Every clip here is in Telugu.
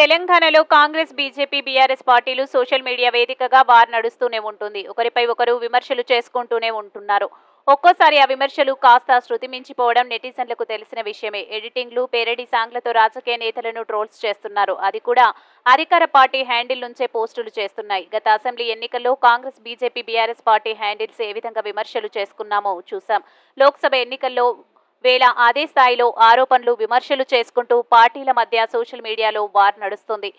తెలంగాణలో కాంగ్రెస్, బీజేపీ, బీఆర్ఎస్ పార్టీలు సోషల్ మీడియా వేదికగా వార్ నడుస్తూనే ఉంటుంది. ఒకరిపై ఒకరు విమర్శలు చేసుకుంటూనే ఉంటున్నారు. ఒక్కోసారి ఆ విమర్శలు కాస్త శృతి మించిపోవడం నెటిజన్లకు తెలిసిన విషయమే. ఎడిటింగ్లు, పేరడీ సాంగ్లతో రాజకీయ నేతలను ట్రోల్స్ చేస్తున్నారు. అది కూడా అధికార పార్టీ హ్యాండిల్ నుంచే పోస్టులు చేస్తున్నాయి. గత అసెంబ్లీ ఎన్నికల్లో Congress, BJP, BRS party handles ఏ విధంగా విమర్శలు చేసుకున్నామో చూసాం. లోక్సభ ఎన్నికల్లో వేళ అదే స్థాయిలో ఆరోపణలు, విమర్శలు చేసుకుంటూ పార్టీల మధ్య సోషల్ మీడియాలో వార్ నడుస్తుంది.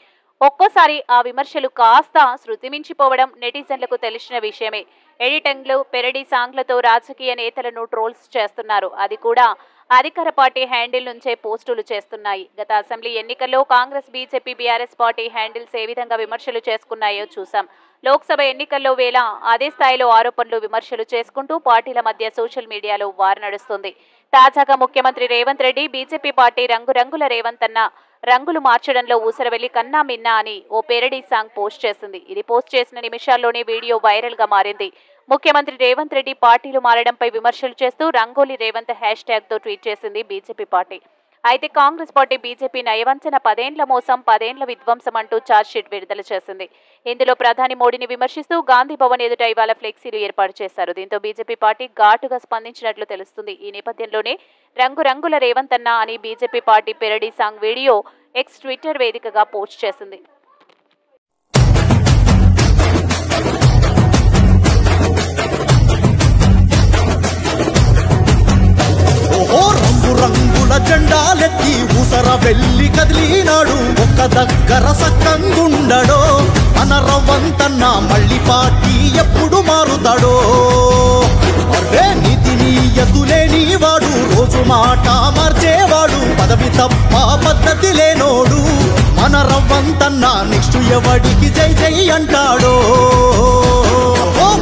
ఒక్కోసారి ఆ విమర్శలు కాస్త శృతి మించిపోవడం నెటిజన్లకు తెలిసిన విషయమే. ఎడిటింగ్లు, పెరడీ సాంగ్లతో రాజకీయ నేతలను ట్రోల్స్ చేస్తున్నారు. అది కూడా అధికార పార్టీ హ్యాండిల్ నుంచే పోస్టులు చేస్తున్నాయి. గత అసెంబ్లీ ఎన్నికల్లో Congress, BJP, BRS party handles ఏ విధంగా విమర్శలు చేసుకున్నాయో చూసాం. లోక్సభ ఎన్నికల్లో వేళ అదే స్థాయిలో ఆరోపణలు, విమర్శలు చేసుకుంటూ పార్టీల మధ్య సోషల్ మీడియాలో వార్ నడుస్తుంది. తాజాగా ముఖ్యమంత్రి రేవంత్ రెడ్డి, బీజేపీ పార్టీ రంగురంగుల రేవంత్ అన్న రంగులు మార్చడంలో ఊసరవెల్లి కన్నా మిన్నా అని ఓ పేరడీ సాంగ్ పోస్ట్ చేసింది. ఇది పోస్ట్ చేసిన నిమిషాల్లోనే వీడియో వైరల్ గా మారింది. ముఖ్యమంత్రి రేవంత్ రెడ్డి పార్టీలు మారడంపై విమర్శలు చేస్తూ రంగోలి రేవంత్ హ్యాష్ ట్యాగ్ తో ట్వీట్ చేసింది బీజేపీ పార్టీ. అయితే కాంగ్రెస్ పార్టీ బీజేపీ నయవంచన 10 ఏండ్ల మోసం, 10 ఏండ్ల విధ్వంసం అంటూ ఛార్జ్ షీట్ విడుదల చేసింది. ఇందులో ప్రధాని మోడీని విమర్శిస్తూ గాంధీ భవన్ ఎదుట ఇవాళ ఫ్లెక్సీలు ఏర్పాటు చేశారు. దీంతో బీజేపీ పార్టీ ఘాటుగా స్పందించినట్లు తెలుస్తుంది. ఈ నేపథ్యంలోనే రంగురంగుల రేవంత్ అన్న అని BJP party parody song video X Twitter వేదికగా పోస్ట్ చేసింది. జెండాలెత్తి ఊసర వెళ్ళి కదిలినాడు. ఒక్క దగ్గర సక్కంగుండడో మన రవ్వంతన్నా మళ్ళీ పార్టీ ఎప్పుడు మారుతాడో. అరే నీతిని ఎదులేని వాడు, రోజు మాట మార్చేవాడు, పదవి తప్ప పద్ధతి లేనోడు మన రవ్వంతన్నా నెక్స్ట్ ఎవడికి జై జై అంటాడో.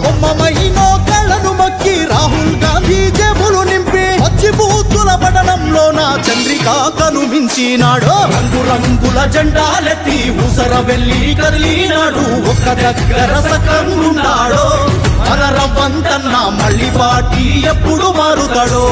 బొమ్మమైనో కళ్ళను మక్కి రాహుల్ గాంధీ జేబులు నింపి వచ్చి బూతుల పడడంలో నా చంద్రికా కనుమించినాడు. రంగురంగుల జెండాలెత్తి ఊసర వెళ్ళి కదిలినాడు. ఒక్క దగ్గర సకంగున్నాడో మన రవ్వంతన్నా మళ్ళీ పార్టీ ఎప్పుడు మారుతాడో.